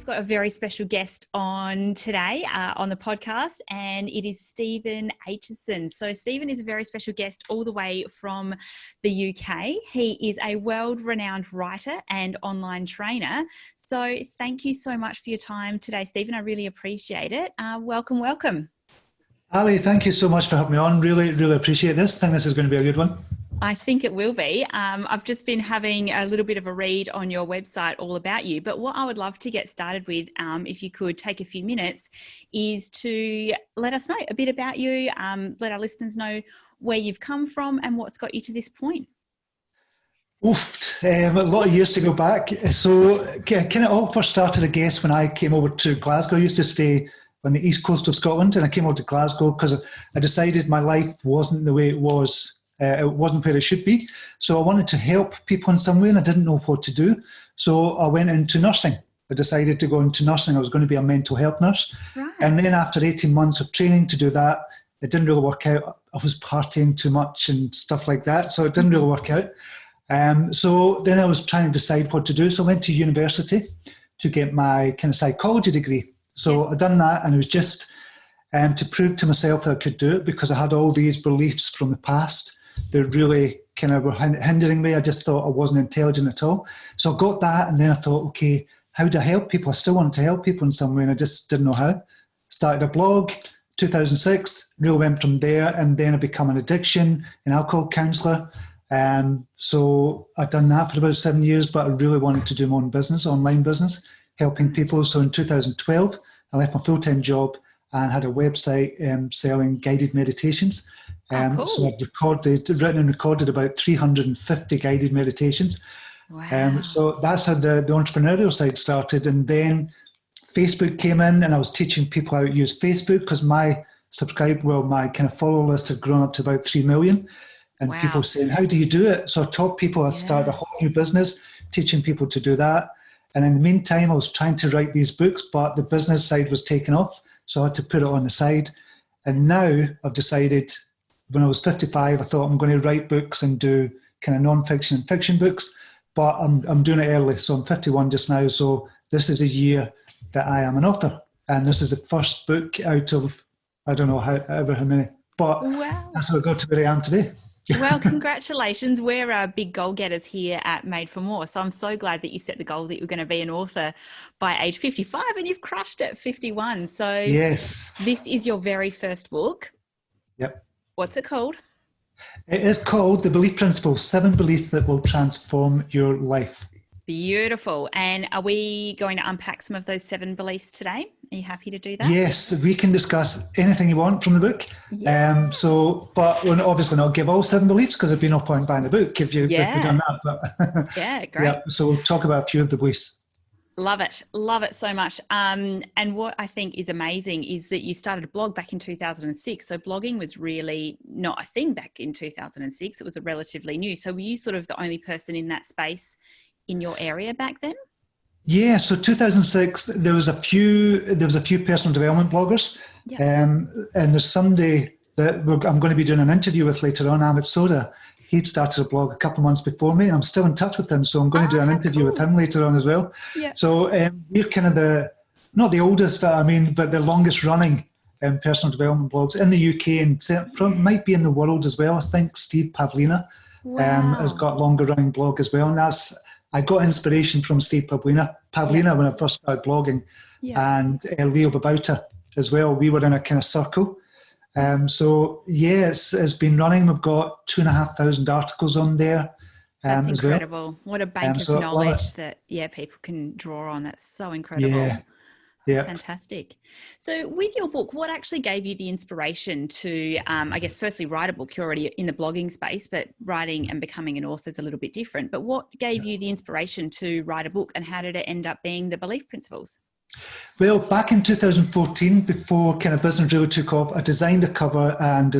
got a very special guest on today on the podcast, and it is Steven Aitchison. So Steven is a very special guest all the way from the UK. He is a world-renowned writer and online trainer. So thank you so much for your time today, Steven. I really appreciate it. Welcome, welcome. Ali, thank you so much for having me on. Really, really appreciate this. I think this is going to be a good one. I think it will be. I've just been having a little bit of a read on your website all about you, but what I would love to get started with, if you could take a few minutes, is to let us know a bit about you, let our listeners know where you've come from and what's got you to this point. A lot of years to go back. So kind of all first started, I guess, when I came over to Glasgow. I used to stay on the east coast of Scotland, and I came over to Glasgow because I decided my life wasn't the way it was. It wasn't where it should be. So I wanted to help people in some way, and I didn't know what to do. So I went into nursing. I decided to go into nursing. I was going to be a mental health nurse. Right. And then after 18 months of training to do that, it didn't really work out. I was partying too much and stuff like that. So it didn't really work out. So then I was trying to decide what to do. So I went to university to get my kind of psychology degree. So yes. I'd done that, and it was just to prove to myself that I could do it, because I had all these beliefs from the past that really kind of were hindering me. I just thought I wasn't intelligent at all. So I got that, and then I thought, okay, how do I help people? I still wanted to help people in some way, and I just didn't know how. Started a blog, 2006, really went from there, and then I became an addiction and alcohol counsellor. So I'd done that for about 7 years, but I really wanted to do my own business, online business, helping people. So in 2012, I left my full-time job and had a website selling guided meditations. Cool. So I've written and recorded about 350 guided meditations. Wow. So that's how the entrepreneurial side started. And then Facebook came in, and I was teaching people how to use Facebook, because my kind of follower list had grown up to about 3 million. And wow. People saying, how do you do it? So I taught people how to start a whole new business, teaching people to do that. And in the meantime, I was trying to write these books, but the business side was taken off. So I had to put it on the side. And now I've decided, when I was 55, I thought I'm going to write books and do kind of non-fiction and fiction books, but I'm doing it early. So I'm 51 just now. So this is a year that I am an author. And this is the first book out of, I don't know how many, but wow. That's how I got to where I am today. Well, congratulations. We're big goal getters here at Made for More. So I'm so glad that you set the goal that you're going to be an author by age 55, and you've crushed it at 51. So yes, this is your very first book. Yep. What's it called? It is called The Belief Principle, 7 Beliefs That Will Transform Your Life. Beautiful. And are we going to unpack some of those 7 beliefs today? Are you happy to do that? Yes, we can discuss anything you want from the book. Yeah. But we'll obviously not give all 7 beliefs, because there'd be no point buying the book if you've done that. But yeah, great. Yeah, so we'll talk about a few of the beliefs. Love it so much. And what I think is amazing is that you started a blog back in 2006. So blogging was really not a thing back in 2006. It was a relatively new. So were you sort of the only person in that space in your area back then? Yeah, so 2006, there was a few personal development bloggers. Yep. And there's somebody that I'm going to be doing an interview with later on, Amit Soda. He'd started a blog a couple of months before me, and I'm still in touch with him. So I'm going to do an interview with him later on as well. Yep. So we're kind of not the oldest, but the longest running personal development blogs in the UK, and might be in the world as well. I think Steve Pavlina has got a longer running blog as well. And I got inspiration from Steve Pavlina when I first started blogging, and Leo Babauta as well. We were in a kind of circle. It's been running. We've got 2,500 articles on there. That's incredible. Well. What a bank of knowledge that people can draw on. That's so incredible. Yeah. That's fantastic. So with your book, what actually gave you the inspiration to, I guess, firstly, write a book? You're already in the blogging space, but writing and becoming an author is a little bit different. But what gave you the inspiration to write a book, and how did it end up being The Belief Principles? Well, back in 2014, before kind of business really took off, I designed a cover, and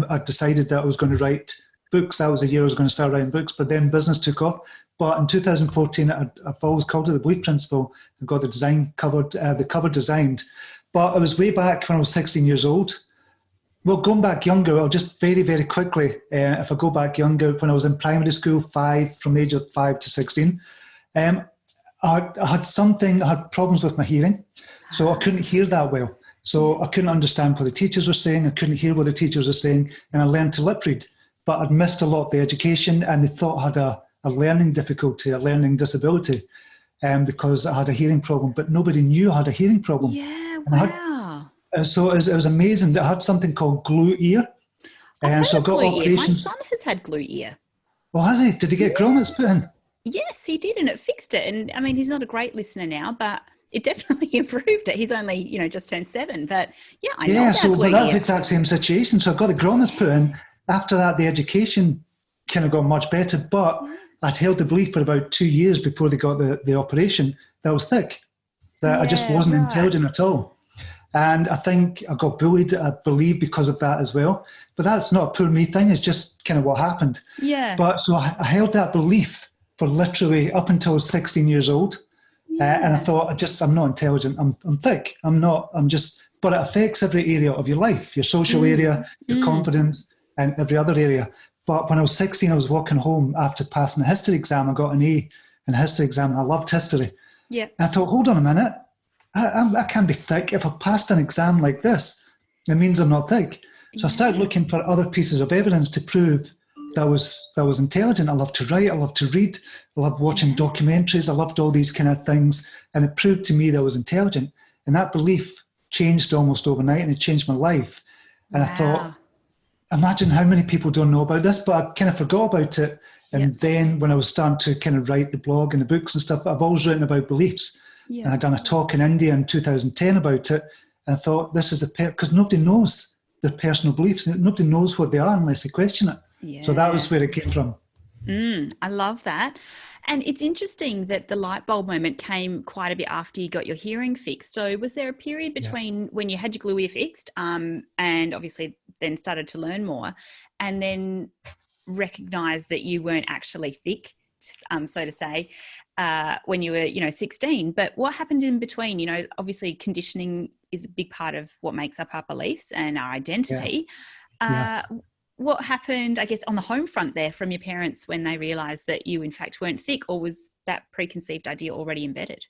I decided that I was going to write books. That was the year I was going to start writing books, but then business took off. But in 2014, I've always called it The Belief Principle, and got the cover designed. But it was way back when I was 16 years old. Well, going back younger, I'll just very, very quickly, if I go back younger, when I was in primary school, from the age of 5 to 16, I had problems with my hearing, so I couldn't hear that well. So I couldn't understand what the teachers were saying. I couldn't hear what the teachers were saying, and I learned to lip read. But I'd missed a lot of the education, and they thought I had a learning difficulty, a learning disability, because I had a hearing problem. But nobody knew I had a hearing problem. Yeah, wow. So it was amazing. I had something called glue ear. I've So I heard got glue ear. My operations. son has had glue ear. Oh, has he? Did he get grommets put in? Yes, he did, and it fixed it. And I mean, he's not a great listener now, but it definitely improved it. He's only, just turned 7, but yeah, I know about glue but that's ear. the exact same situation. So I got the grommets put in. After that, the education kind of got much better, but I'd held the belief for about 2 years before they got the operation that I was thick, that I just wasn't intelligent at all. And I think I got bullied, I believe, because of that as well. But that's not a poor me thing. It's just kind of what happened. Yeah. But so I held that belief for literally up until I was 16 years old. And I thought, I'm not intelligent. I'm thick. But it affects every area of your life, your social area, your confidence, and every other area. But when I was 16, I was walking home after passing a history exam. I got an A in a history exam, and I loved history. Yeah. And I thought, hold on a minute. I can't be thick. If I passed an exam like this, it means I'm not thick. So I started looking for other pieces of evidence to prove that I was intelligent. I loved to write. I loved to read. I loved watching documentaries. I loved all these kind of things. And it proved to me that I was intelligent. And that belief changed almost overnight, and it changed my life. And I thought, imagine how many people don't know about this, but I kind of forgot about it. And then when I was starting to kind of write the blog and the books and stuff, I've always written about beliefs. And I'd done a talk in India in 2010 about it. And I thought, this is because nobody knows their personal beliefs. Nobody knows what they are unless they question it. Yeah. So that was where it came from. I love that. And it's interesting that the light bulb moment came quite a bit after you got your hearing fixed. So was there a period between when you had your glue ear fixed and obviously then started to learn more and then recognise that you weren't actually thick, so to say, when you were, 16. But what happened in between? Obviously conditioning is a big part of what makes up our beliefs and our identity. What happened, I guess, on the home front there from your parents when they realised that you, in fact, weren't thick, or was that preconceived idea already embedded?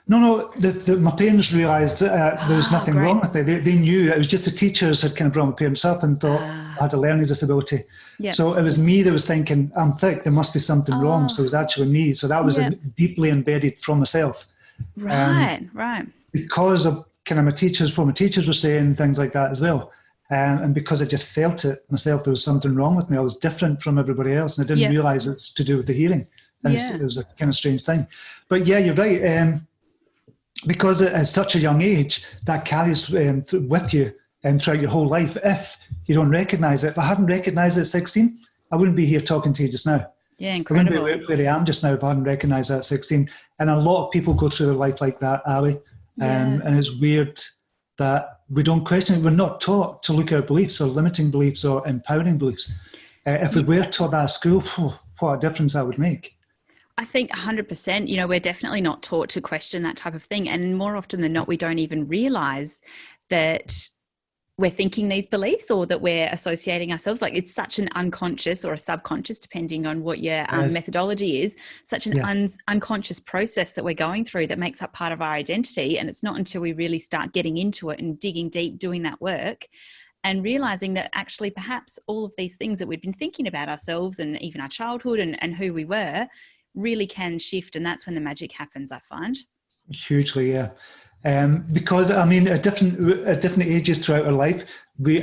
No, my parents realised there was nothing wrong with me. They knew it was just the teachers had kind of brought my parents up and thought I had a learning disability. Yep. So it was me that was thinking, I'm thick, there must be something wrong. So it was actually me. So that was deeply embedded from myself. Right. Because of kind of what my teachers were saying, things like that as well. And because I just felt it myself, there was something wrong with me. I was different from everybody else, and I didn't realise it's to do with the hearing. And it was a kind of strange thing. But yeah, you're right. Because at such a young age, that carries with you throughout your whole life if you don't recognise it. If I hadn't recognised it at 16, I wouldn't be here talking to you just now. Yeah, incredible. I wouldn't be where I am just now if I hadn't recognised that at 16. And a lot of people go through their life like that, Ali. And it's weird that we don't question it. We're not taught to look at our beliefs or limiting beliefs or empowering beliefs. If we were taught that at school, what a difference that would make. I think 100%, we're definitely not taught to question that type of thing. And more often than not, we don't even realise that we're thinking these beliefs or that we're associating ourselves. Like it's such an unconscious or a subconscious, depending on what your methodology is, such an unconscious process that we're going through that makes up part of our identity. And it's not until we really start getting into it and digging deep, doing that work and realising that actually perhaps all of these things that we've been thinking about ourselves and even our childhood and who we were really can shift. And that's when the magic happens, I find. Hugely, yeah. Because at different ages throughout our life,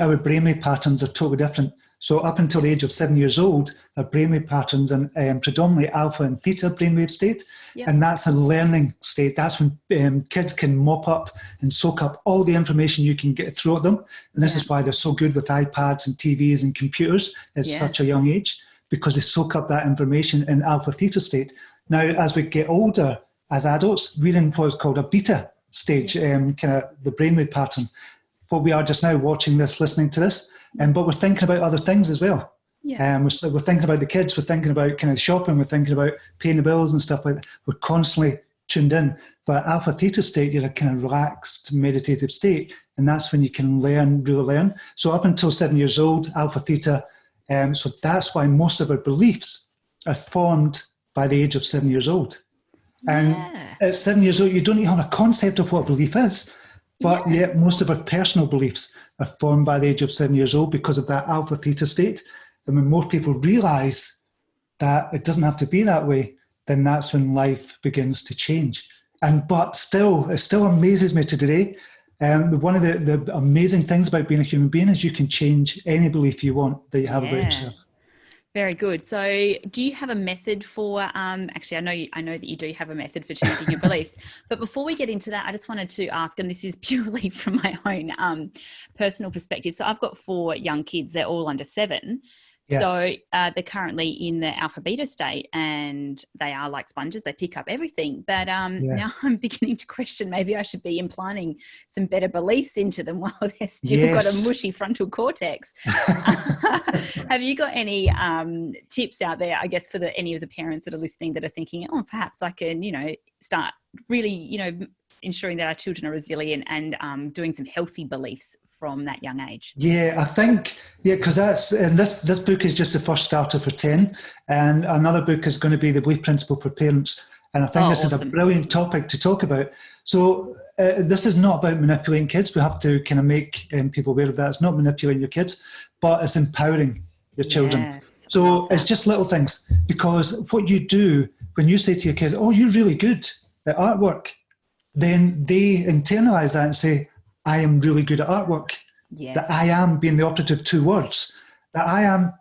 our brainwave patterns are totally different. So up until the age of 7 years old, our brainwave patterns and predominantly alpha and theta brainwave state, and that's a learning state. That's when kids can mop up and soak up all the information you can get through at them. And this is why they're so good with iPads and TVs and computers at such a young age, because they soak up that information in alpha theta state. Now, as we get older, as adults, we're in what's called a beta stage, kind of the brainwave pattern. What we are just now watching this, listening to this, but we're thinking about other things as well. We're thinking about the kids, we're thinking about kind of shopping, we're thinking about paying the bills and stuff like that. We're constantly tuned in. But alpha theta state, you're a kind of relaxed meditative state, and that's when you can learn, really learn. So up until 7 years old, alpha theta, so that's why most of our beliefs are formed by the age of 7 years old. And Yeah. at 7 years old, you don't even have a concept of what belief is. But yet most of our personal beliefs are formed by the age of 7 years old because of that alpha theta state. And when more people realize that it doesn't have to be that way, then that's when life begins to change. But still, it still amazes me to today. One of the amazing things about being a human being is you can change any belief you want that you have about yourself. Very good. So do you have a method for, actually, I know that you do have a method for changing your beliefs, but before we get into that, I just wanted to ask, and this is purely from my own personal perspective. So I've got 4 young kids, they're all under 7. Yeah. So they're currently in the alpha beta state and they are like sponges. They pick up everything. But now I'm beginning to question maybe I should be implanting some better beliefs into them while they're still got a mushy frontal cortex. Have you got any tips out there, I guess, for any of the parents that are listening that are thinking, oh, perhaps I can, start really, ensuring that our children are resilient and doing some healthy beliefs from that young age? Yeah, I think, because this book is just the first starter for 10, and another book is going to be the Belief Principle for Parents. And I think this is a brilliant topic to talk about. So this is not about manipulating kids. We have to kind of make people aware of that. It's not manipulating your kids, but it's empowering your children. Yes, so it's just little things, because what you do when you say to your kids, oh, you're really good at artwork, then they internalize that and say, I am really good at artwork. Yes. That I am being the operative 2 words. That I am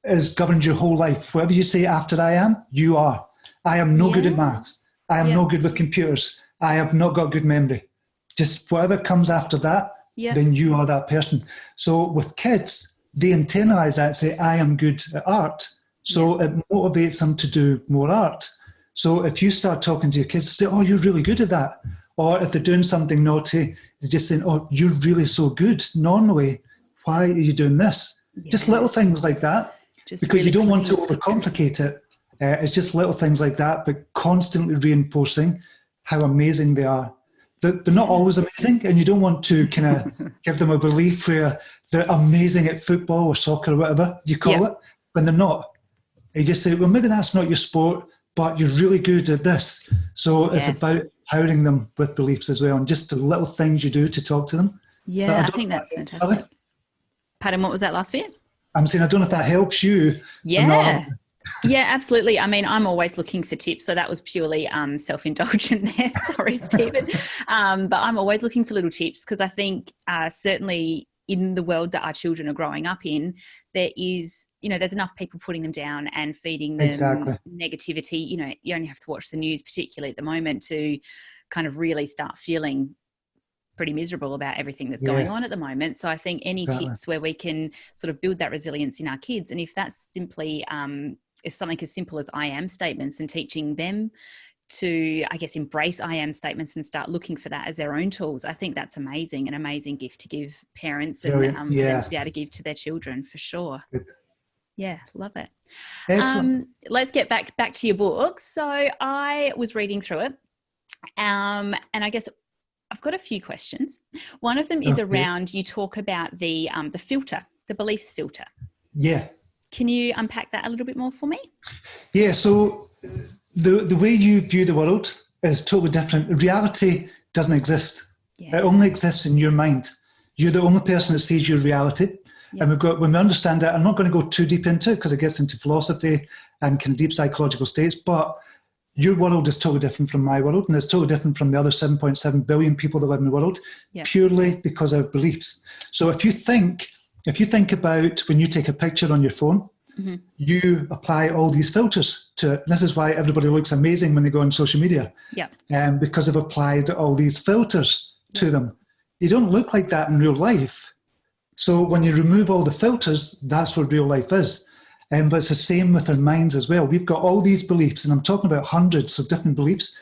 is governed your whole life. Whatever you say after I am, you are. I am no good at maths. I am no good with computers. I have not got good memory. Just whatever comes after that, then you are that person. So with kids, they internalize that and say, I am good at art. So it motivates them to do more art. So if you start talking to your kids, say, oh, you're really good at that. Or if they're doing something naughty, they're just saying, oh, you're really so good. Normally, why are you doing this? Yes. Just little things like that. Just because really you don't want to overcomplicate it. It's just little things like that, but constantly reinforcing how amazing they are. They're not always amazing, and you don't want to kind of give them a belief where they're amazing at football or soccer or whatever you call it, when they're not. You just say, well, maybe that's not your sport, but you're really good at this. So it's about empowering them with beliefs as well, and just the little things you do to talk to them. Yeah, I think that's fantastic. Pardon, what was that last bit? I'm saying, I don't know if that helps you. Yeah. Yeah, absolutely. I mean, I'm always looking for tips. So that was purely self-indulgent there. Sorry, Stephen. But I'm always looking for little tips, because I think certainly in the world that our children are growing up in, there is, there's enough people putting them down and feeding them negativity. You only have to watch the news, particularly at the moment, to kind of really start feeling pretty miserable about everything that's going on at the moment. So I think any tips where we can sort of build that resilience in our kids, and if that's simply is something as simple as I am statements, and teaching them to, I guess, embrace I am statements and start looking for that as their own tools. I think that's amazing, an amazing gift to give parents and for them to be able to give to their children, for sure. Good. Yeah, love it. Excellent. Let's get back to your book. So I was reading through it, and I guess I've got a few questions. One of them is around, you talk about the filter, the beliefs filter. Yeah. Can you unpack that a little bit more for me? Yeah, so the way you view the world is totally different. Reality doesn't exist. Yeah. It only exists in your mind. You're the only person that sees your reality. Yeah. And when we understand that, I'm not going to go too deep into it because it gets into philosophy and kind of deep psychological states, but your world is totally different from my world, and it's totally different from the other 7.7 billion people that live in the world, purely because of beliefs. So if you think about when you take a picture on your phone, you apply all these filters to it. This is why everybody looks amazing when they go on social media, because they've applied all these filters to them. You don't look like that in real life. So when you remove all the filters, that's what real life is. But it's the same with our minds as well. We've got all these beliefs, and I'm talking about hundreds of different beliefs.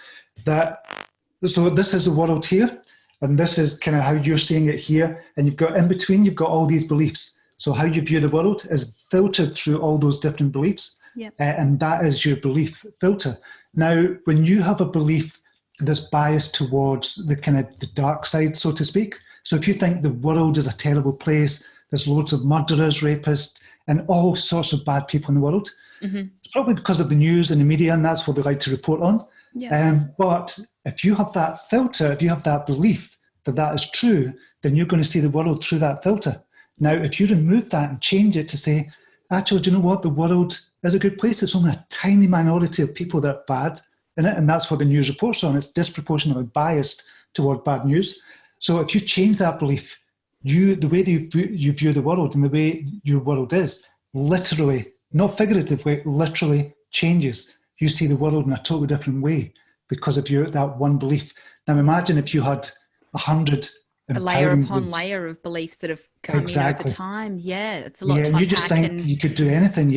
So this is the world here, and this is kind of how you're seeing it here. And you've got in between, you've got all these beliefs. So how you view the world is filtered through all those different beliefs, and that is your belief filter. Now, when you have a belief that's biased towards the kind of the dark side, so to speak. So if you think the world is a terrible place, there's loads of murderers, rapists, and all sorts of bad people in the world. It's probably because of the news and the media, and that's what they like to report on. Yeah. But if you have that filter, if you have that belief that that is true, then you're going to see the world through that filter. Now, if you remove that and change it to say, actually, do you know what? The world is a good place. It's only a tiny minority of people that are bad in it. And that's what the news reports on. It's disproportionately biased toward bad news. So if you change that belief, the way that you view the world and the way your world is, literally, not figuratively, literally changes. You see the world in a totally different way because of that one belief. Now imagine if you had 100 a layer upon beliefs. layer of beliefs that have come in over time. Yeah, it's a lot to and you just think you could do anything.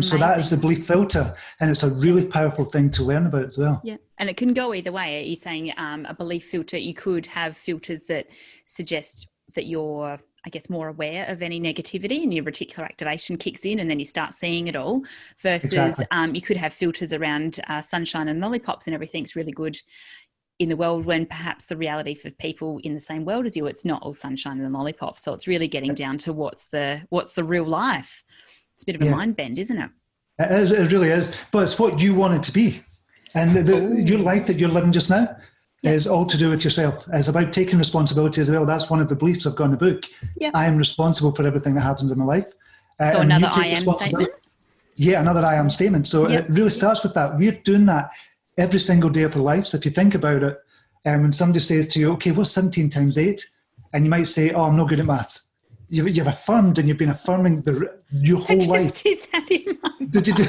So that is the belief filter, and it's a really powerful thing to learn about as well. Yeah, and it can go either way. Are you saying a belief filter? You could have filters that suggest that you're, I guess, more aware of any negativity and your reticular activation kicks in and then you start seeing it all, versus Exactly. You could have filters around sunshine and lollipops and everything's really good in the world, when perhaps the reality for people in the same world as you, it's not all sunshine and lollipops. So it's really getting down to what's the real life. It's a bit of a mind bend, isn't it? It really is, but it's what you want it to be. And your life that you're living just now is all to do with yourself. It's about taking responsibility as well. That's one of the beliefs I've got in the book. I am responsible for everything that happens in my life. So another I am statement? Yeah, another I am statement. So it really starts with that. We're doing that every single day of our lives. If you think about it, when somebody says to you, okay, what's 17 times 8? And you might say, oh, I'm not good at maths. You've affirmed, and you've been affirming your whole life. I just did that in my Did you do?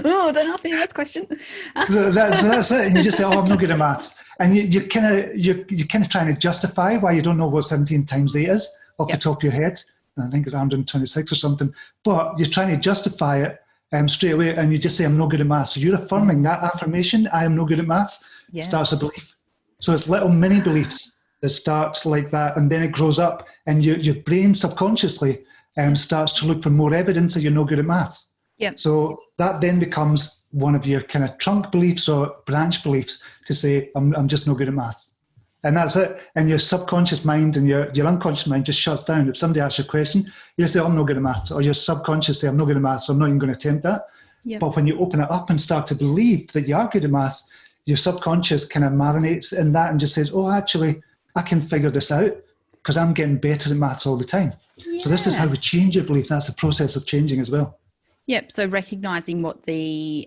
Oh, don't ask me that question. That's it. And you just say, oh, I'm not good at maths. And you're kind of trying to justify why you don't know what 17 times 8 is off the top of your head. And I think it's 126 or something. But you're trying to justify it straight away, and you just say, I'm not good at maths. So you're affirming that affirmation, I am no good at maths, starts a belief. So it's little mini beliefs that starts like that, and then it grows up, and your brain subconsciously starts to look for more evidence that you're no good at maths. So that then becomes one of your kind of trunk beliefs or branch beliefs to say, I'm just no good at maths. And that's it. And your subconscious mind and your unconscious mind just shuts down. If somebody asks you a question, you say, I'm not good at maths. Or your subconscious say, I'm not good at maths, so I'm not even going to attempt that. But when you open it up and start to believe that you are good at maths, your subconscious kind of marinates in that and just says, oh, actually, I can figure this out because I'm getting better at maths all the time. So this is how we change your belief. That's a process of changing as well. So recognizing what the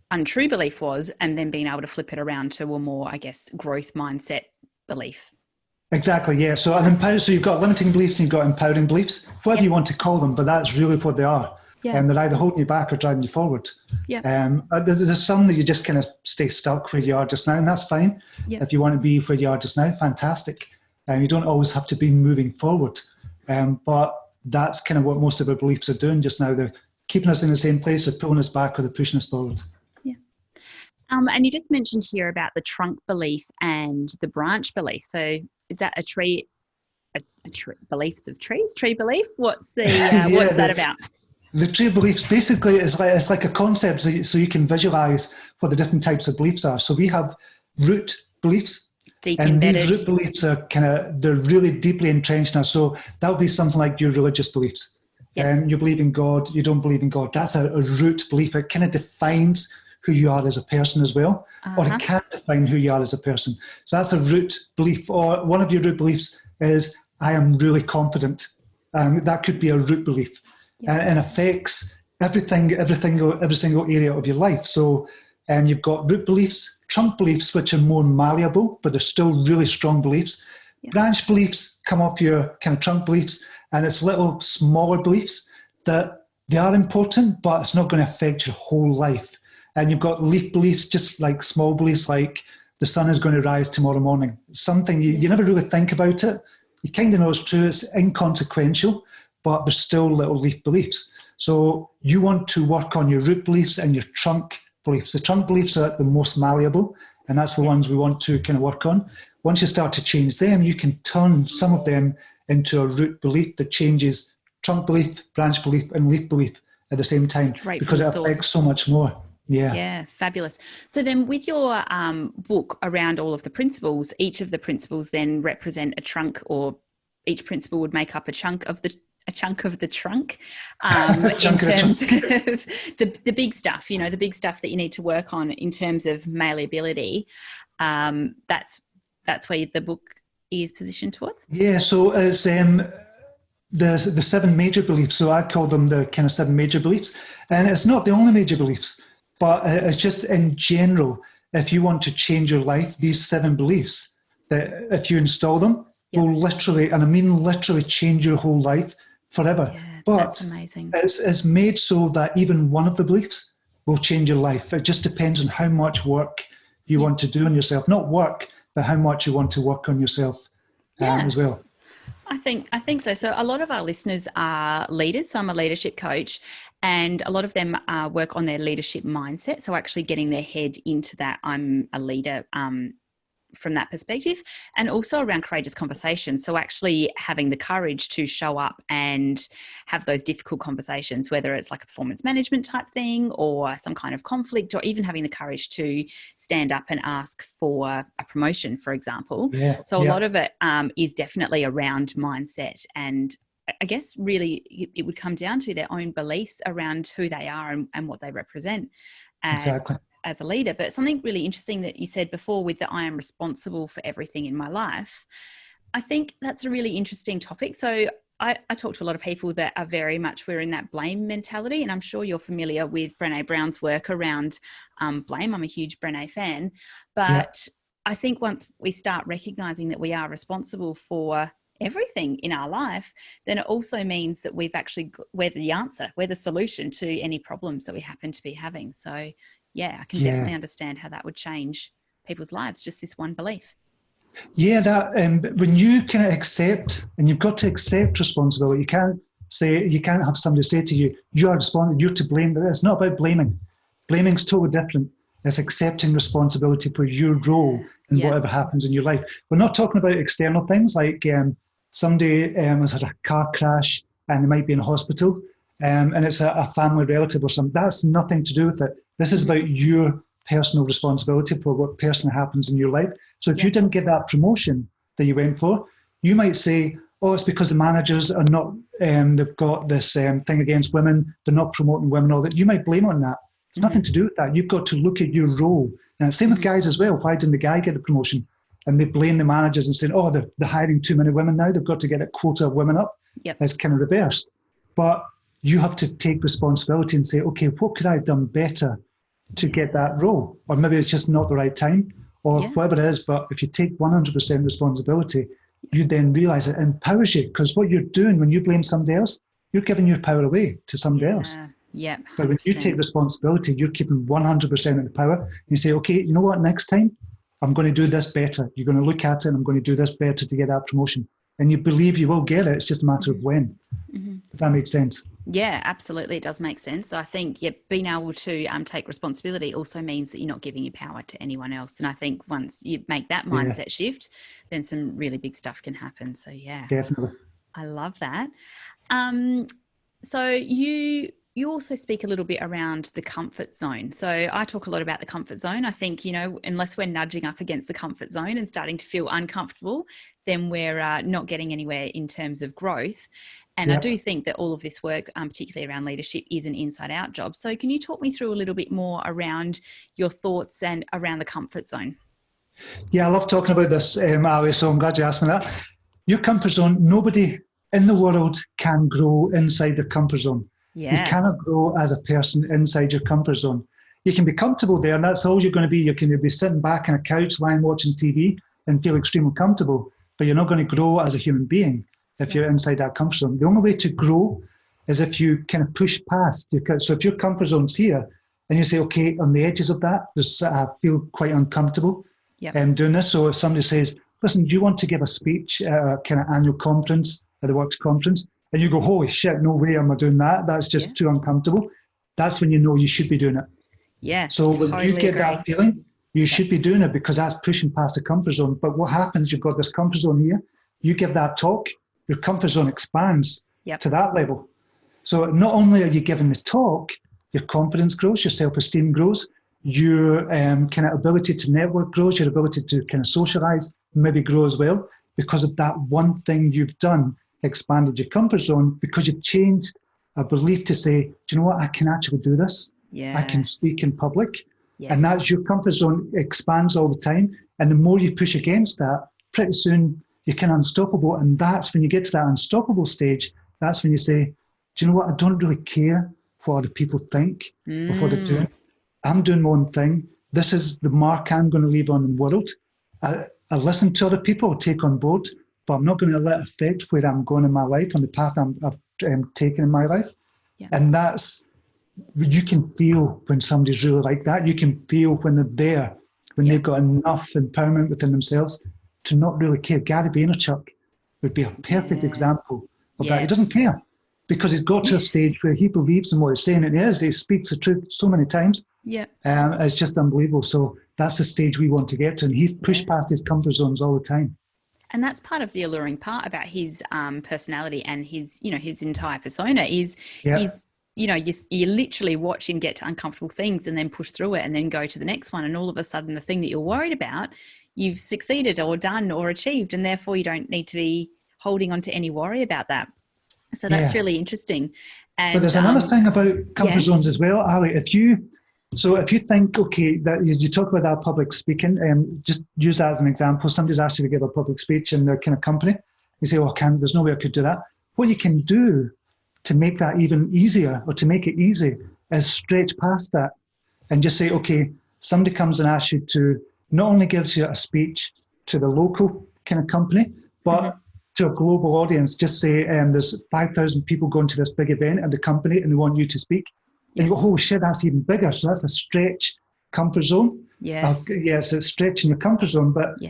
untrue belief was and then being able to flip it around to a more, I guess, growth mindset belief. Exactly, yeah. So you've got limiting beliefs and you've got empowering beliefs, whatever you want to call them, but that's really what they are. And they're either holding you back or driving you forward. There's some that you just kind of stay stuck where you are just now, and that's fine. If you want to be where you are just now, fantastic. You don't always have to be moving forward. But that's kind of what most of our beliefs are doing just now. They're keeping us in the same place, they're pulling us back, or they're pushing us forward. And you just mentioned here about the trunk belief and the branch belief. So is that a tree beliefs of trees? Tree belief? What's what's that about? The tree beliefs basically is like a concept, so you can visualize what the different types of beliefs are. So we have root beliefs, deep and embedded. these root beliefs are they're really deeply entrenched now. So that would be something like your religious beliefs. You believe in God, you don't believe in God. That's a root belief. It kind of defines who you are as a person as well, or it can't define who you are as a person. So that's a root belief. Or one of your root beliefs is, I am really confident. That could be a root belief. And affects every single area of your life. So you've got root beliefs, trunk beliefs, which are more malleable, but they're still really strong beliefs. Branch beliefs come off your kind of trunk beliefs, and it's little smaller beliefs that they are important, but it's not going to affect your whole life. And you've got leaf beliefs, just like small beliefs, like the sun is going to rise tomorrow morning. Something you never really think about it. You kind of know it's true, it's inconsequential, but there's still little leaf beliefs. So you want to work on your root beliefs and your trunk beliefs. The trunk beliefs are the most malleable, and that's the ones we want to kind of work on. Once you start to change them, you can turn some of them into a root belief that changes trunk belief, branch belief, and leaf belief at the same time, because it affects so much more. Yeah, fabulous. So then with your book around all of the principles, each of the principles then represent a trunk, or each principle would make up a chunk of a chunk of the trunk in terms of the big stuff, you know, the big stuff that you need to work on in terms of malleability. That's where the book is positioned towards. Yeah, so it's the 7 major beliefs. So I call them the kind of 7 major beliefs. And it's not the only major beliefs, but it's just in general, if you want to change your life, these 7 beliefs, that if you install them, will literally, and I mean literally, change your whole life forever. Yeah, but that's amazing. It's made so that even one of the beliefs will change your life. It just depends on how much work you want to do on yourself. Not work, but how much you want to work on yourself as well. I think so. So a lot of our listeners are leaders. So I'm a leadership coach, and a lot of them work on their leadership mindset. So actually getting their head into that, I'm a leader from that perspective, and also around courageous conversations. So actually having the courage to show up and have those difficult conversations, whether it's like a performance management type thing or some kind of conflict, or even having the courage to stand up and ask for a promotion, for example. So a lot of it is definitely around mindset, and I guess really it would come down to their own beliefs around who they are and what they represent as a leader. But something really interesting that you said before with the I am responsible for everything in my life, I think that's a really interesting topic. So I talk to a lot of people that are very much, we're in that blame mentality, and I'm sure you're familiar with Brené Brown's work around blame. I'm a huge Brené fan, but I think once we start recognizing that we are responsible for everything in our life, then it also means that we're the answer, we're the solution to any problems that we happen to be having. So I can definitely understand how that would change people's lives, just this one belief. Yeah, that when you kind of accept, and you've got to accept responsibility. You can't have somebody say to you, you are responsible, you're to blame. But it's not about blaming. Blaming's totally different. It's accepting responsibility for your role in whatever happens in your life. We're not talking about external things like somebody has had a car crash and they might be in hospital, and it's a family relative or something. That's nothing to do with it. This is about your personal responsibility for what personally happens in your life. So if you didn't get that promotion that you went for, you might say, oh, it's because the managers are not, they've got this thing against women, they're not promoting women, all that. You might blame on that. It's nothing to do with that. You've got to look at your role. And same with guys as well. Why didn't the guy get the promotion? And they blame the managers and say, oh, they're hiring too many women now. They've got to get a quota of women up. It's kind of reversed. But you have to take responsibility and say, okay, what could I have done better to get that role? Or maybe it's just not the right time or whatever it is. But if you take 100% responsibility, you then realize it empowers you, because what you're doing when you blame somebody else, you're giving your power away to somebody else. Yeah, but when you take responsibility, you're keeping 100% of the power. You say, okay, you know what, next time I'm going to do this better. You're going to look at it and I'm going to do this better to get that promotion. And you believe you will get it. It's just a matter of when. If that makes sense. Yeah, absolutely. It does make sense. I think being able to take responsibility also means that you're not giving your power to anyone else. And I think once you make that mindset shift, then some really big stuff can happen. So definitely. I love that. So you also speak a little bit around the comfort zone. So I talk a lot about the comfort zone. I think, unless we're nudging up against the comfort zone and starting to feel uncomfortable, then we're not getting anywhere in terms of growth. And I do think that all of this work, particularly around leadership, is an inside-out job. So can you talk me through a little bit more around your thoughts and around the comfort zone? Yeah, I love talking about this, Ali, so I'm glad you asked me that. Your comfort zone, nobody in the world can grow inside their comfort zone. You cannot grow as a person inside your comfort zone. You can be comfortable there, and that's all you're going to be. You can be sitting back on a couch, lying watching TV, and feel extremely comfortable, but you're not going to grow as a human being if you're inside that comfort zone. The only way to grow is if you kind of push past. So if your comfort zone's here, and you say, okay, on the edges of that, I feel quite uncomfortable doing this. So if somebody says, listen, do you want to give a speech at a kind of annual conference, at the works conference? And you go, holy shit, no way am I doing that. That's just too uncomfortable. That's when you know you should be doing it. Yeah. So when you get that feeling, you should be doing it, because that's pushing past the comfort zone. But what happens, you've got this comfort zone here, you give that talk, your comfort zone expands to that level. So not only are you giving the talk, your confidence grows, your self-esteem grows, your kind of ability to network grows, your ability to kind of socialize maybe grow as well, because of that one thing you've done expanded your comfort zone because you've changed a belief to say, do you know what, I can actually do this. Yes. I can speak in public. Yes. And that's your comfort zone expands all the time. And the more you push against that, pretty soon you're kind of unstoppable. And that's when you get to that unstoppable stage, that's when you say, do you know what, I don't really care what other people think or what they're doing. I'm doing my own thing. This is the mark I'm going to leave on the world. I listen to other people, take on board, but I'm not going to let it affect where I'm going in my life, on the path I've taken in my life. Yeah. And that's, you can feel when somebody's really like that. You can feel when they're there, when they've got enough empowerment within themselves to not really care. Gary Vaynerchuk would be a perfect example of that. He doesn't care because he's got to a stage where he believes in what he's saying, and he speaks the truth so many times. Yeah. It's just unbelievable. So that's the stage we want to get to, and he's pushed past his comfort zones all the time. And that's part of the alluring part about his personality and his, his entire persona is you literally watch him get to uncomfortable things and then push through it and then go to the next one. And all of a sudden, the thing that you're worried about, you've succeeded or done or achieved. And therefore, you don't need to be holding on to any worry about that. So that's really interesting. And, but there's another thing about comfort zones as well, Ali. If you think, okay, that you talk about that public speaking, just use that as an example. Somebody's asked you to give a public speech in their kind of company. You say, there's no way I could do that. What you can do to make that even easier, or to make it easy, is stretch past that and just say, okay, somebody comes and asks you to not only gives you a speech to the local kind of company, but to a global audience. Just say there's 5,000 people going to this big event at the company and they want you to speak. And you go, oh shit, that's even bigger. So that's a stretch comfort zone. Yes. Yes, it's stretching your comfort zone, but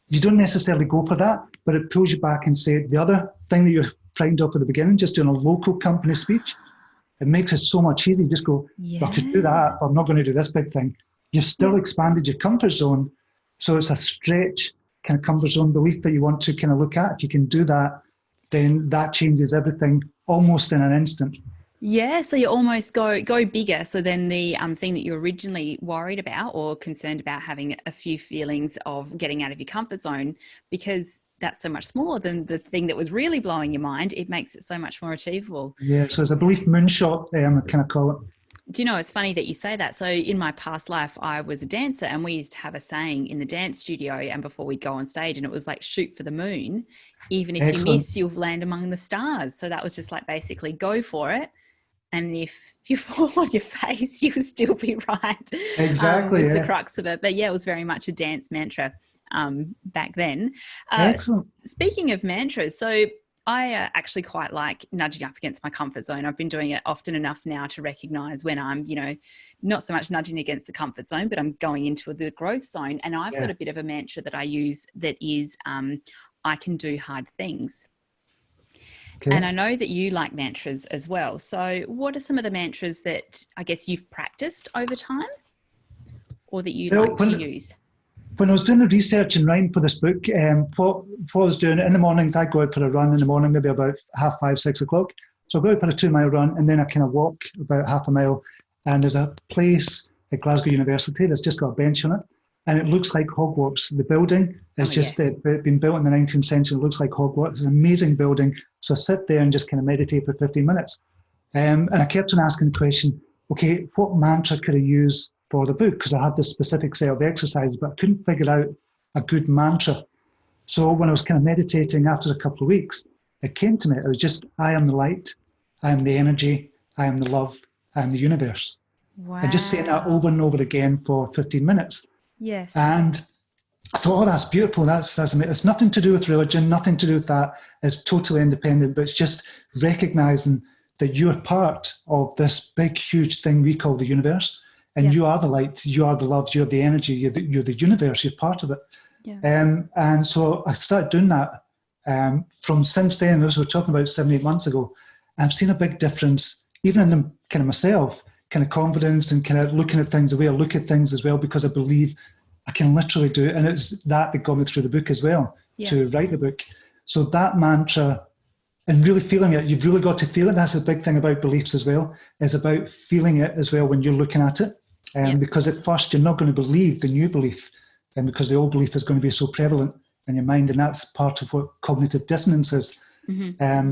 you don't necessarily go for that, but it pulls you back and say the other thing that you're frightened of at the beginning, just doing a local company speech, it makes it so much easier. Just go, I could do that, but I'm not going to do this big thing. You've still expanded your comfort zone. So it's a stretch kind of comfort zone belief that you want to kind of look at. If you can do that, then that changes everything almost in an instant. Yeah, so you almost go bigger. So then the thing that you originally worried about or concerned about, having a few feelings of getting out of your comfort zone, because that's so much smaller than the thing that was really blowing your mind, it makes it so much more achievable. Yeah, so it's a belief moonshot, I kind of call it. Do you know, it's funny that you say that. So in my past life, I was a dancer, and we used to have a saying in the dance studio and before we'd go on stage, and it was like, shoot for the moon. Even if you miss, you'll land among the stars. So that was just like basically go for it. And if you fall on your face, you'll still be right. Exactly. Was the crux of it. But yeah, it was very much a dance mantra back then. Excellent. Speaking of mantras, so I actually quite like nudging up against my comfort zone. I've been doing it often enough now to recognize when I'm, not so much nudging against the comfort zone, but I'm going into the growth zone. And I've got a bit of a mantra that I use that is, I can do hard things. Okay. And I know that you like mantras as well. So what are some of the mantras that I guess you've practiced over time or that you like to use? When I was doing the research and writing for this book, what I was doing in the mornings, I go out for a run in the morning, maybe about 5:30, 6 o'clock. So I go out for a 2-mile run, and then I kind of walk about half a mile. And there's a place at Glasgow University that's just got a bench on it. And it looks like Hogwarts. The building is been built in the 19th century. It looks like Hogwarts. It's an amazing building. So I sit there and just kind of meditate for 15 minutes. And I kept on asking the question, okay, what mantra could I use for the book? Because I had this specific set of exercises, but I couldn't figure out a good mantra. So when I was kind of meditating after a couple of weeks, it came to me. It was just, I am the light. I am the energy. I am the love. I am the universe. Wow. And just saying that over and over again for 15 minutes. Yes. And I thought, that's beautiful. That's it's nothing to do with religion, nothing to do with that. It's totally independent, but it's just recognizing that you're part of this big, huge thing we call the universe. And you are the light, you are the love, you're the energy, you're the universe, you're part of it. Yeah. And so I started doing that from since then, as we were talking about 7-8 months ago. I've seen a big difference, even in the, kind of myself, kind of confidence and kind of looking at things, the way I look at things as well, because I believe I can literally do it. And it's that got me through the book as well, to write the book. So that mantra and really feeling it, you've really got to feel it. That's a big thing about beliefs as well, is about feeling it as well when you're looking at it. Because at first you're not going to believe the new belief, and because the old belief is going to be so prevalent in your mind. And that's part of what cognitive dissonance is.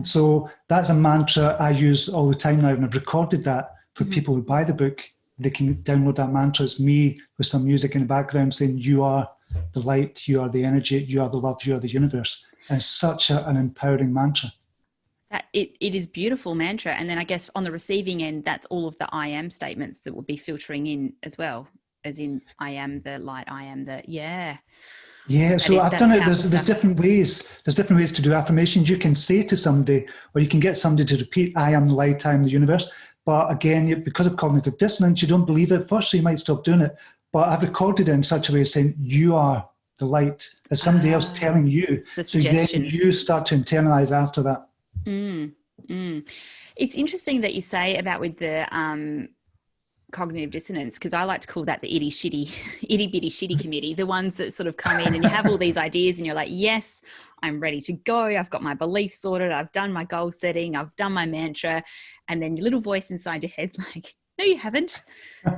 So that's a mantra I use all the time now, and I've recorded that for people who buy the book. They can download that mantra. It's me with some music in the background saying, you are the light, you are the energy, you are the love, you are the universe. And it's such an empowering mantra. It is beautiful mantra. And then I guess on the receiving end, that's all of the I am statements that will be filtering in as well, as in I am the light, I am the, Yeah, so I've done it. There's different ways. There's different ways to do affirmations. You can say to somebody, or you can get somebody to repeat, I am the light, I am the universe. But again, because of cognitive dissonance, you don't believe it first, so you might stop doing it. But I've recorded it in such a way saying, you are the light. As somebody else telling you. The so then you start to internalize after that. It's interesting that you say about with the cognitive dissonance, because I like to call that the itty bitty shitty committee, the ones that sort of come in and you have all these ideas and you're like, yes, I'm ready to go. I've got my beliefs sorted. I've done my goal setting. I've done my mantra. And then your little voice inside your head's like, no, you haven't.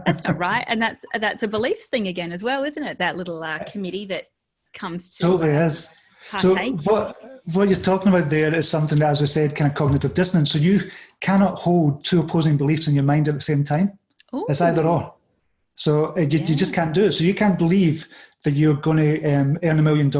That's not right. And that's a beliefs thing again as well, isn't it? That little committee that comes to totally is. partake. So what you're talking about there is something that, as we said, kind of cognitive dissonance. So you cannot hold two opposing beliefs in your mind at the same time. Ooh. It's either or. So you just can't do it. So you can't believe that you're going to earn $1 million,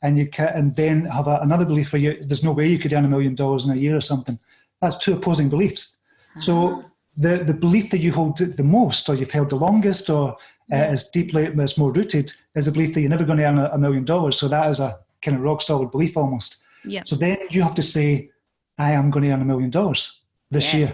and then have another belief where there's no way you could earn $1 million in a year or something. That's two opposing beliefs. So the belief that you hold the most, or you've held the longest, or is deeply, is more rooted, is the belief that you're never going to earn $1 million. So that is a kind of rock solid belief almost. Yeah. So then you have to say, I am going to earn $1 million this year.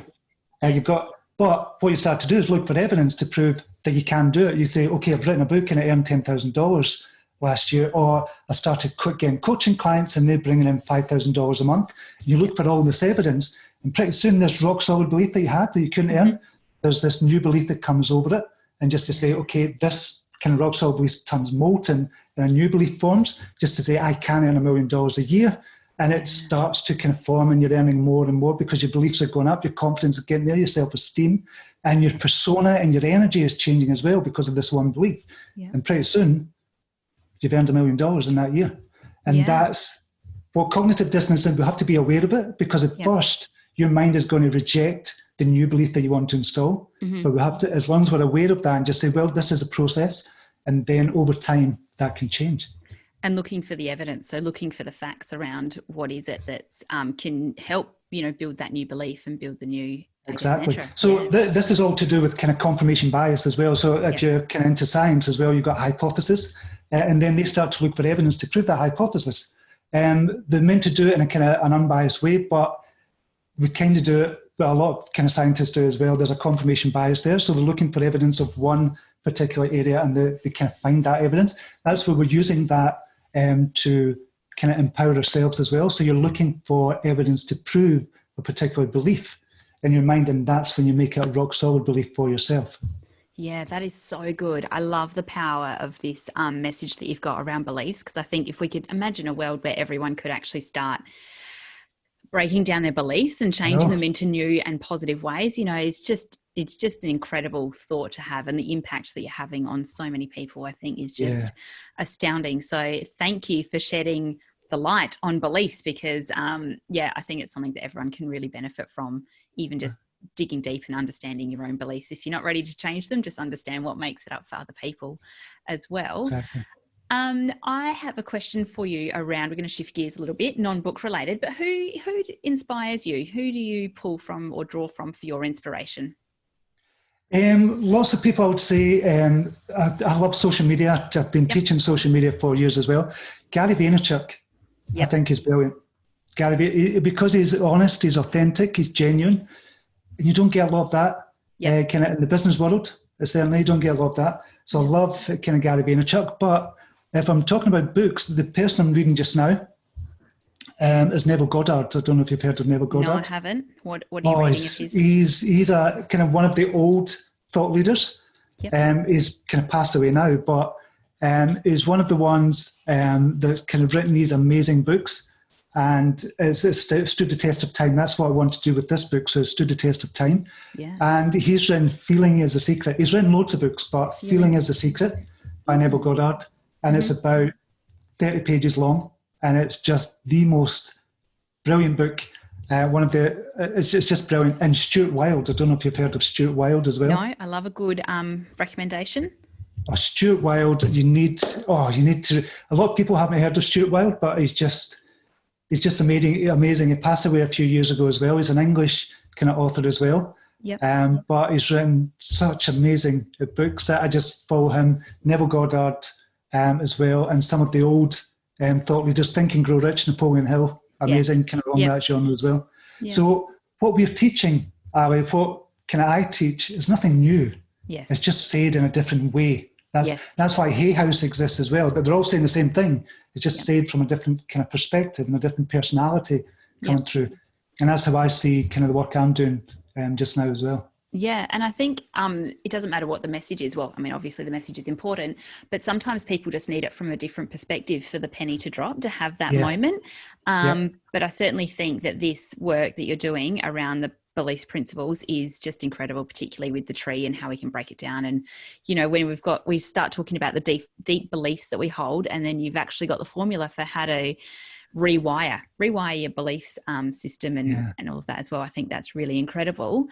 But what you start to do is look for evidence to prove that you can do it. You say, okay, I've written a book and I earned $10,000 last year, or I started getting coaching clients and they're bringing in $5,000 a month. You look for all this evidence, and pretty soon this rock solid belief that you had that you couldn't earn, there's this new belief that comes over it. And just to say, okay, this kind of rock solid belief turns molten and a new belief forms, just to say, I can earn $1 million a year. And it starts to kind of form, and you're earning more and more because your beliefs are going up, your confidence is getting there, your self-esteem, and your persona and your energy is changing as well because of this one belief. Yeah. And pretty soon, you've earned $1 million in that year. And that's what cognitive dissonance is. We have to be aware of it, because at first, your mind is going to reject the new belief that you want to install. But we have to, as long as we're aware of that and just say, well, this is a process, and then over time, that can change. And looking for the evidence, so looking for the facts around what is it that can help, build that new belief and build the new exactly. So this is all to do with kind of confirmation bias as well. So if you're kind of into science as well, you've got hypothesis, and then they start to look for evidence to prove that hypothesis. They're meant to do it in a kind of an unbiased way, but we kind of do it, but a lot of kind of scientists do as well. There's a confirmation bias there. So they're looking for evidence of one particular area, and they kind of find that evidence. That's where we're using that to kind of empower ourselves as well. So you're looking for evidence to prove a particular belief in your mind, and that's when you make it a rock solid belief for yourself. Yeah, that is so good. I love the power of this message that you've got around beliefs, because I think if we could imagine a world where everyone could actually start breaking down their beliefs and changing them into new and positive ways, it's just an incredible thought to have, and the impact that you're having on so many people, I think, is just astounding. So thank you for shedding the light on beliefs, because I think it's something that everyone can really benefit from, even just digging deep and understanding your own beliefs. If you're not ready to change them, just understand what makes it up for other people as well. Exactly. I have a question for you around, we're going to shift gears a little bit, non-book related, but who inspires you? Who do you pull from or draw from for your inspiration? Lots of people, I would say. I love social media. I've been teaching social media for years as well. Gary Vaynerchuk, I think, is brilliant. Because he's honest, he's authentic, he's genuine. And you don't get a lot of that kind of in the business world. Certainly, you don't get a lot of that. So I love kind of Gary Vaynerchuk. But if I'm talking about books, the person I'm reading just now is Neville Goddard. I don't know if you've heard of Neville Goddard. No, I haven't. What are you reading? He's a kind of one of the old thought leaders. He's kind of passed away now, but is one of the ones that's kind of written these amazing books, and it's stood the test of time. That's what I want to do with this book. So it stood the test of time. And he's written Feeling is the Secret. He's written loads of books, but Feeling is the Secret by Neville Goddard. And it's about 30 pages long. And it's just the most brilliant book. It's just brilliant. And Stuart Wilde, I don't know if you've heard of Stuart Wilde as well. No, I love a good recommendation. Oh, Stuart Wilde, you need to, a lot of people haven't heard of Stuart Wilde, but he's just amazing. He passed away a few years ago as well. He's an English kind of author as well. Yep. But he's written such amazing books that I just follow him. Neville Goddard as well, and some of the old thought leaders, Think and Grow Rich, Napoleon Hill, amazing kind of on that genre as well. Yep. So what we're teaching, Ali, what kind of I teach is nothing new. Yes. It's just said in a different way. That's why Hay House exists as well. But they're all saying the same thing. It's just said from a different kind of perspective and a different personality coming through. And that's how I see kind of the work I'm doing just now as well. Yeah, and I think it doesn't matter what the message is. Well, I mean, obviously the message is important, but sometimes people just need it from a different perspective for the penny to drop, to have that moment. But I certainly think that this work that you're doing around the beliefs principles is just incredible, particularly with the tree and how we can break it down. And, you know, when we start talking about the deep beliefs that we hold, and then you've actually got the formula for how to rewire your beliefs system and all of that as well. I think that's really incredible.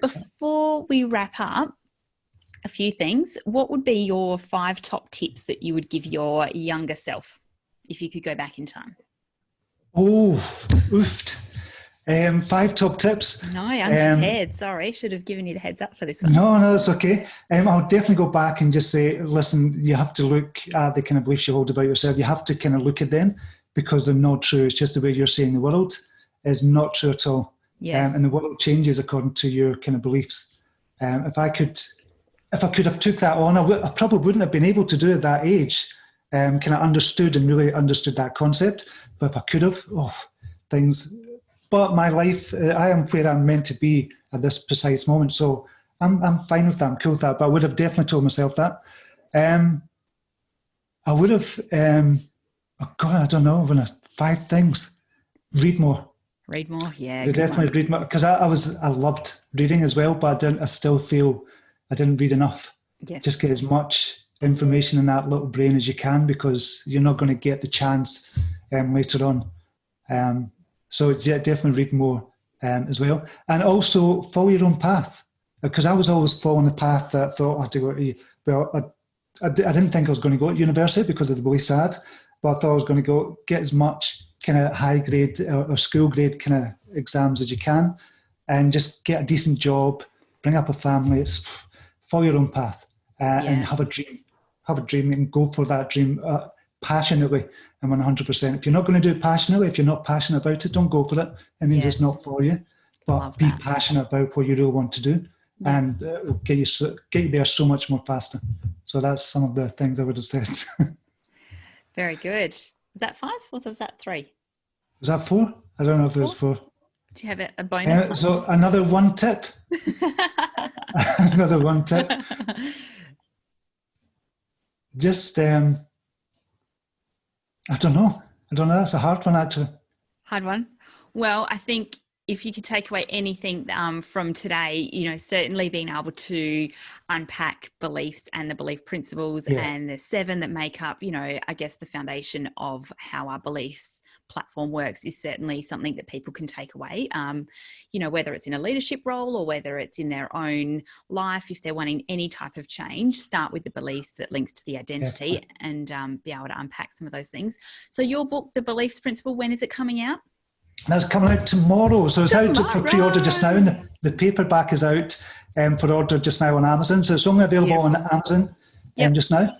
Before we wrap up, a few things. What would be your 5 top tips that you would give your younger self if you could go back in time? Oh, oofed. 5 top tips. No, I'm prepared. Sorry, should have given you the heads up for this one. No, it's okay. I'll definitely go back and just say, listen, you have to look at the kind of beliefs you hold about yourself. You have to kind of look at them because they're not true. It's just the way you're saying the world is not true at all. Yes. And the world changes according to your kind of beliefs. If I could have took that on, I probably wouldn't have been able to do it at that age. Kind of understood that concept. But if I could have, things. But my life, I am where I'm meant to be at this precise moment. So I'm fine with that. I'm cool with that. But I would have definitely told myself that. I would have, I don't know, 5 things. Read more. Read more, yeah. Definitely read more, because I loved reading as well, but I still feel I didn't read enough. Yes. Just get as much information in that little brain as you can, because you're not going to get the chance later on. So definitely read more as well. And also follow your own path, because I was always following the path that I thought I had to go to. Well, I didn't think I was going to go to university because of the beliefs I had, but I thought I was going to get as much kind of high grade or school grade kind of exams as you can, and just get a decent job, bring up a family. It's follow your own path and have a dream and go for that dream passionately and 100%. If you're not going to do it passionately, if you're not passionate about it, don't go for it. It means it's not for you. But be passionate about what you really want to do, and it'll get you there so much more faster. So that's some of the things I would have said. Very good. Was that 5 or was that 3? Was that 4? I don't know if it was 4. Do you have a bonus one? So another 1 tip. Another 1 tip. Just, I don't know. That's a hard one, actually. Hard one. Well, I think if you could take away anything from today, you know, certainly being able to unpack beliefs and the belief principles and the 7 that make up, you know, I guess the foundation of how our beliefs platform works is certainly something that people can take away, you know, whether it's in a leadership role or whether it's in their own life. If they're wanting any type of change, start with the beliefs that links to the identity and be able to unpack some of those things. So your book, The Beliefs Principle, when is it coming out? That's coming out tomorrow. So it's out for pre-order just now. And the paperback is out for order just now on Amazon. So it's only available on Amazon just now.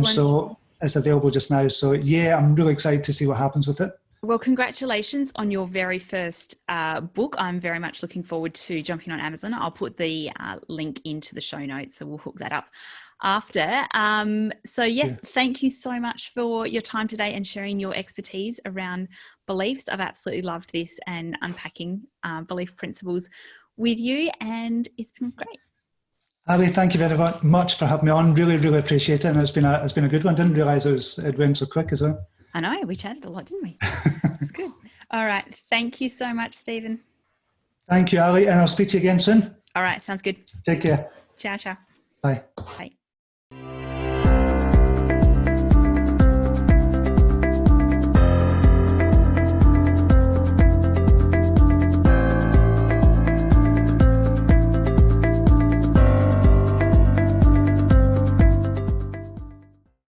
So it's available just now. So I'm really excited to see what happens with it. Well, congratulations on your very first book. I'm very much looking forward to jumping on Amazon. I'll put the link into the show notes, so we'll hook that up after. Thank you so much for your time today and sharing your expertise around beliefs. I've absolutely loved this and unpacking belief principles with you, and it's been great. Ali, thank you very much for having me on. Really, really appreciate it, and it's been a good one. Didn't realise it went so quick as well. I know, we chatted a lot, didn't we? That's good. All right, thank you so much, Steven. Thank you, Ali, and I'll speak to you again soon. All right, sounds good. Take care. Ciao, ciao. Bye. Bye.